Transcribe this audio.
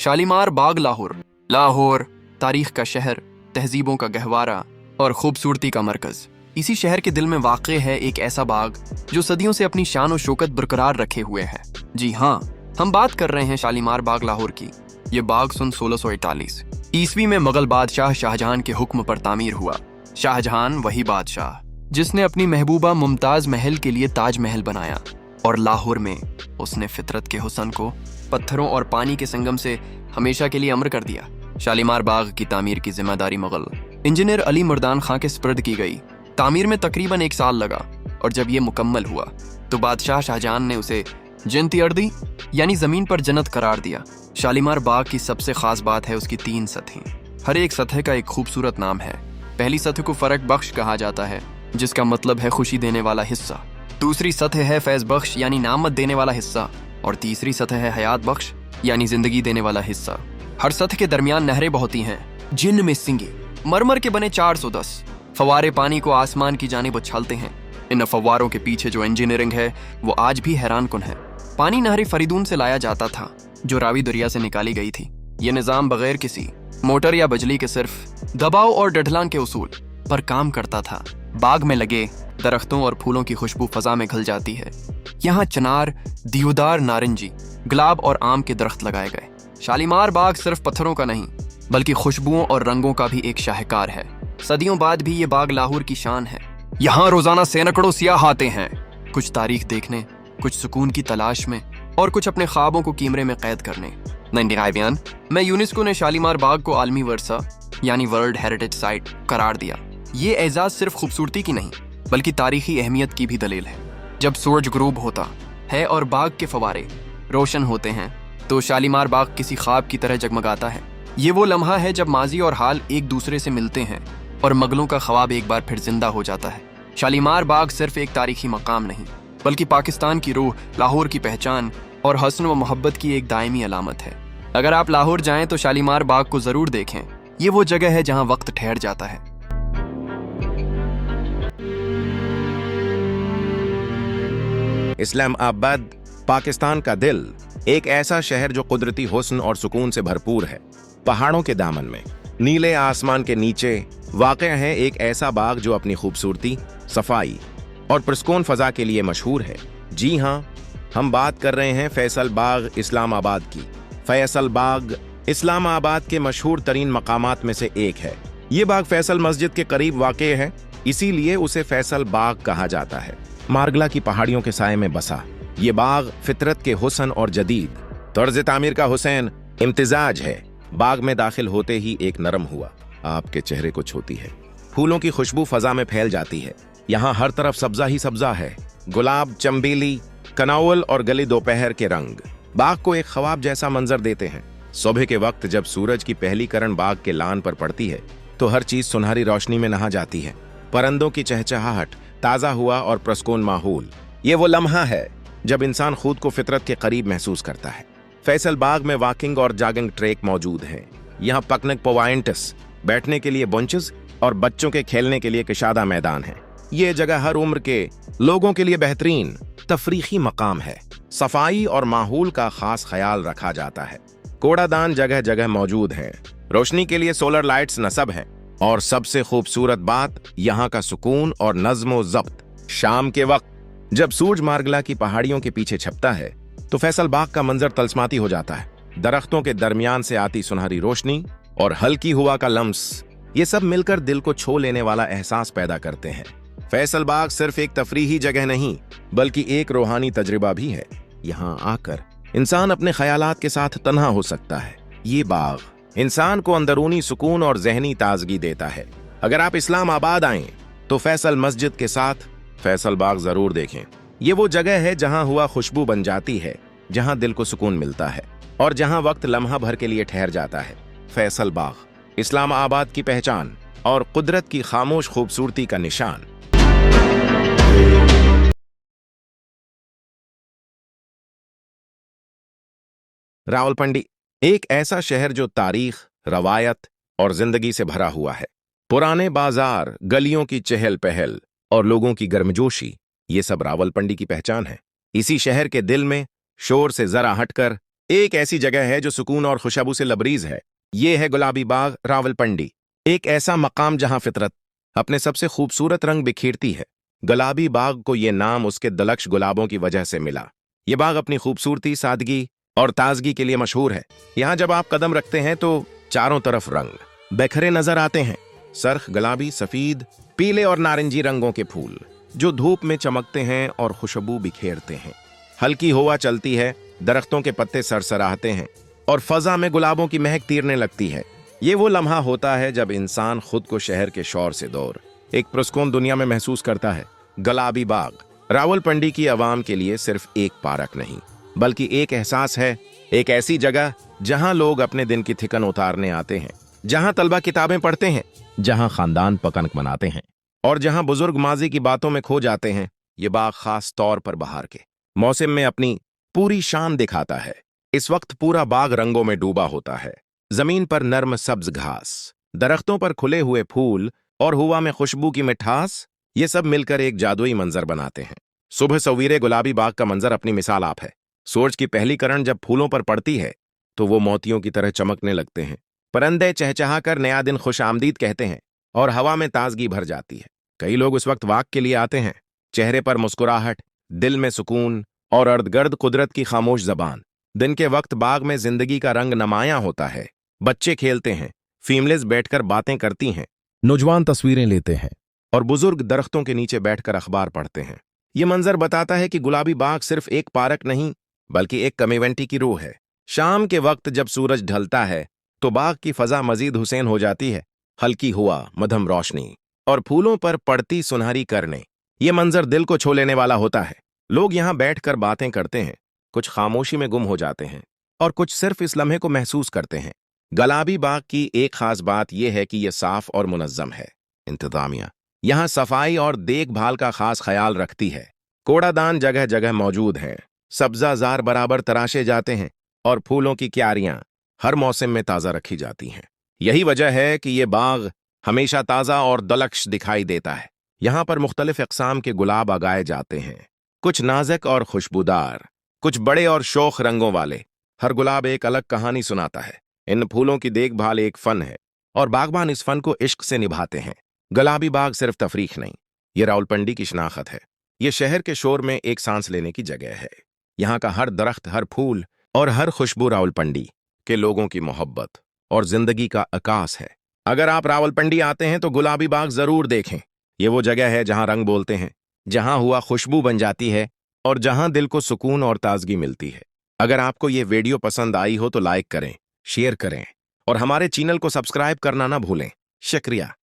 शालीमार बाग लाहौर। लाहौर तारीख का शहर, तहजीबों का गहवारा और खूबसूरती का मरकज। इसी शहर के दिल में वाक़े है एक ऐसा बाग जो सदियों से अपनी शान और शौकत बरकरार रखे हुए है। जी हाँ, हम बात कर रहे हैं शालीमार बाग लाहौर की। ये बाग सन 1641 ईस्वी में मुगल बादशाह शाहजहां के हुक्म पर तामीर हुआ। शाहजहां वही बादशाह जिसने अपनी महबूबा मुमताज महल के लिए ताज महल बनाया, और लाहौर में उसने फितरत के हुस्न को पत्थरों और पानी के संगम से हमेशा के लिए अमर कर दिया। शालीमार बाग की तामीर की जिम्मेदारी मुगल इंजीनियर अली मर्दान खां के स्पर्द की गई। तामीर में तकरीबन 1 साल लगा, और जब ये मुकम्मल हुआ तो बादशाह शाहजहां ने उसे जन्नती अर्दी यानी जमीन पर जन्नत करार दिया। शालीमार बाग की सबसे खास बात है उसकी 3 सतहें। हर एक सतह का एक खूबसूरत नाम है। पहली सतह को फरक बख्श कहा जाता है, जिसका मतलब है खुशी देने वाला हिस्सा। दूसरी सतह है फैज बख्श यानी नामत देने वाला हिस्सा, और तीसरी सतह है हयात बख्श यानी जिंदगी देने वाला हिस्सा। हर सतह के दरमियान नहरें बहती हैं, जिनमें सिंगे मरमर के बने 410 फवारे पानी को आसमान की जानिब उछालते हैं। इन फव्वारों के पीछे जो इंजीनियरिंग है वो आज भी हैरान कुन है। पानी नहर फरीदून से लाया जाता था, जो रावी दरिया से निकाली गई थी। ये निज़ाम बगैर किसी मोटर या बिजली के सिर्फ दबाव और डढलान के उसूल पर काम करता था। बाग में लगे दरख्तों और फूलों की खुशबू फजा में घुल जाती है। यहाँ चनार, दियोदार, नारंगी, गुलाब और आम के दरख्त लगाए गए। शालीमार बाग सिर्फ पत्थरों का नहीं बल्कि खुशबुओं और रंगों का भी एक शाहकार है। सदियों बाद भी ये बाग लाहौर की शान है। यहाँ रोजाना सैकड़ों सियाह आते हैं, कुछ तारीख देखने, कुछ सुकून की तलाश में, और कुछ अपने ख्वाबों को कैमरे में कैद करने। बयान में यूनेस्को ने शालीमार बाग को आलमी वर्सा यानी वर्ल्ड हेरिटेज साइट करार दिया। ये एजाज सिर्फ खूबसूरती की नहीं बल्कि तारीखी अहमियत की भी दलील है। जब सूरज गुरूब होता है और बाग के फवारे रोशन होते हैं तो शालीमार बाग किसी ख्वाब की तरह जगमगाता है। ये वो लम्हा है जब माजी और हाल एक दूसरे से मिलते हैं और मगलों का ख्वाब एक बार फिर जिंदा हो जाता है। शालीमार बाग सिर्फ एक तारीखी मकाम नहीं बल्कि पाकिस्तान की रूह, लाहौर की पहचान और हस्न व मोहब्बत की एक दायमी अलामत है। अगर आप लाहौर जाएं तो शालीमार बाग को जरूर देखें। ये वो जगह है जहां वक्त ठहर जाता है। इस्लामाबाद पाकिस्तान का दिल, एक ऐसा शहर जो कुदरती हुस्न और सुकून से भरपूर है। पहाड़ों के दामन में, नीले आसमान के नीचे वाक़ है एक ऐसा बाग जो अपनी खूबसूरती, सफाई और पुरस्कून फजा के लिए मशहूर है। जी हाँ, हम बात कर रहे हैं फैसल बाग इस्लामाबाद की। फैसल बाग इस्लामाबाद के मशहूर तरीन मकामात में से एक है। ये बाग फैसल मस्जिद के करीब वाक़े है, इसीलिए उसे फैसल बाग कहा जाता है। मारगला की पहाड़ियों के साए में बसा ये बाग फितरत के हुस्न और जदीद तर्ज तामीर का हुसैन इम्तिजाज है। बाग में दाखिल होते ही एक नरम हुआ आपके चेहरे को छूती है। फूलों की खुशबू फजा में फैल जाती है। यहाँ हर तरफ सब्जा ही सब्जा है। गुलाब, चंबेली, कनावल और गली दोपहर के रंग बाग को एक ख्वाब जैसा मंजर देते हैं। सुबह के वक्त जब सूरज की पहली किरण बाग के लान पर पड़ती है तो हर चीज सुनहरी रोशनी में नहा जाती है। परिंदों की चहचहाहट, ताजा हुआ और प्रस्कून माहौल, ये वो लम्हा है जब इंसान खुद को फितरत के करीब महसूस करता है। फैसल बाग में वॉकिंग और जॉगिंग ट्रैक मौजूद हैं। यहाँ पिकनिक पॉइंट्स, बैठने के लिए बेंचेस और बच्चों के खेलने के लिए कशादा मैदान है। ये जगह हर उम्र के लोगों के लिए बेहतरीन तफरीही मकाम है। सफाई और माहौल का खास ख्याल रखा जाता है। कूड़ादान जगह जगह मौजूद है। रोशनी के लिए सोलर लाइट्स नस्ब हैं। और सबसे खूबसूरत बात यहाँ का सुकून और नज्म ज़ब्त। शाम के वक्त जब सूरज मारगला की पहाड़ियों के पीछे छपता है तो फैसल बाग का मंजर तलस्माती हो जाता है। दरख्तों के दरमियान से आती सुनहरी रोशनी और हल्की हवा का लम्स, ये सब मिलकर दिल को छू लेने वाला एहसास पैदा करते हैं। फैसल बाग सिर्फ एक तफरीही जगह नहीं बल्कि एक रूहानी तजुर्बा भी है। यहाँ आकर इंसान अपने ख्यालात के साथ तन्हा हो सकता है। ये बाग इंसान को अंदरूनी सुकून और जहनी ताजगी देता है। अगर आप इस्लामाबाद आएं तो फैसल मस्जिद के साथ फैसल बाग जरूर देखें। ये वो जगह है जहां हुआ खुशबू बन जाती है, जहां दिल को सुकून मिलता है और जहां वक्त लम्हा भर के लिए ठहर जाता है। फैसल बाग इस्लामाबाद की पहचान और कुदरत की खामोश खूबसूरती का निशान। रावलपिंडी एक ऐसा शहर जो तारीख, रवायत और जिंदगी से भरा हुआ है। पुराने बाजार, गलियों की चहल पहल और लोगों की गर्मजोशी, ये सब रावलपिंडी की पहचान है। इसी शहर के दिल में शोर से जरा हटकर एक ऐसी जगह है जो सुकून और खुशबू से लबरीज है। ये है गुलाबी बाग रावलपिंडी, एक ऐसा मकाम जहां फितरत अपने सबसे खूबसूरत रंग बिखेरती है। गुलाबी बाग को ये नाम उसके दलक्ष गुलाबों की वजह से मिला। ये बाग अपनी खूबसूरती, सादगी और ताजगी के लिए मशहूर है। यहाँ जब आप कदम रखते हैं तो चारों तरफ रंग बिखरे नजर आते हैं। सर्ख, गुलाबी, सफेद, पीले और नारंगी रंगों के फूल जो धूप में चमकते हैं और खुशबू बिखेरते हैं। हल्की हवा चलती है, दरख्तों के पत्ते सरसराहते हैं और फजा में गुलाबों की महक तीरने लगती है। ये वो लम्हा होता है जब इंसान खुद को शहर के शोर से दूर एक पुरस्कून दुनिया में महसूस करता है। गुलाबी बाग रावलपिंडी की आवाम के लिए सिर्फ एक पार्क नहीं, बल्कि एक एहसास है। एक ऐसी जगह जहां लोग अपने दिन की थिकन उतारने आते हैं, जहां तलबा किताबें पढ़ते हैं, जहां खानदान पकंक मनाते हैं और जहां बुजुर्ग माजी की बातों में खो जाते हैं। ये बाग खास तौर पर बहार के मौसम में अपनी पूरी शान दिखाता है। इस वक्त पूरा बाग रंगों में डूबा होता है। जमीन पर नर्म सब्ज घास, दरख्तों पर खुले हुए फूल और हवा में खुशबू की मिठास, ये सब मिलकर एक जादुई मंजर बनाते हैं। सुबह सवेरे गुलाबी बाग का मंजर अपनी मिसाल आप है। सूरज की पहली किरण जब फूलों पर पड़ती है तो वो मोतियों की तरह चमकने लगते हैं। परिंदे चहचहाकर नया दिन खुश आमदीद कहते हैं और हवा में ताजगी भर जाती है। कई लोग उस वक्त वॉक के लिए आते हैं, चेहरे पर मुस्कुराहट, दिल में सुकून और अर्धगर्द कुदरत की खामोश जबान। दिन के वक्त बाग में जिंदगी का रंग नमाया होता है। बच्चे खेलते हैं, फीमलेस बैठकर बातें करती हैं, नौजवान तस्वीरें लेते हैं और बुजुर्ग दरख्तों के नीचे बैठकर अखबार पढ़ते हैं। ये मंजर बताता है कि गुलाबी बाग सिर्फ एक पार्क नहीं, बल्कि एक कम्युनिटी की रूह है। शाम के वक्त जब सूरज ढलता है तो बाग की फजा मजीद हुसैन हो जाती है। हल्की हुआ, मध्यम रोशनी और फूलों पर पड़ती सुनहरी करने, ये मंजर दिल को छू लेने वाला होता है। लोग यहाँ बैठकर बातें करते हैं, कुछ खामोशी में गुम हो जाते हैं और कुछ सिर्फ इस लम्हे को महसूस करते हैं। गुलाबी बाग की एक खास बात यह है कि यह साफ और मुनज्जम है। इंतजामिया यहाँ सफाई और देखभाल का खास ख्याल रखती है। कूड़ादान जगह जगह मौजूद हैं, सब्जाजार बराबर तराशे जाते हैं और फूलों की क्यारियां हर मौसम में ताज़ा रखी जाती हैं। यही वजह है कि ये बाग हमेशा ताज़ा और दलक्ष दिखाई देता है। यहाँ पर मुख्तलिफ अक़साम के गुलाब उगाए जाते हैं, कुछ नाजुक और खुशबूदार, कुछ बड़े और शोख रंगों वाले। हर गुलाब एक अलग कहानी सुनाता है। इन फूलों की देखभाल एक फन है और बागबान इस फन को इश्क से निभाते हैं। गुलाबी बाग सिर्फ तफरीक नहीं, ये रावलपिंडी की शनाख्त है। ये शहर के शोर में एक सांस लेने की जगह है। यहाँ का हर दरख्त, हर फूल और हर खुशबू रावलपिंडी के लोगों की मोहब्बत और जिंदगी का आकाश है। अगर आप रावलपिंडी आते हैं तो गुलाबी बाग जरूर देखें। ये वो जगह है जहां रंग बोलते हैं, जहां हुआ खुशबू बन जाती है और जहां दिल को सुकून और ताजगी मिलती है। अगर आपको ये वीडियो पसंद आई हो तो लाइक करें, शेयर करें और हमारे चैनल को सब्सक्राइब करना ना भूलें। शुक्रिया।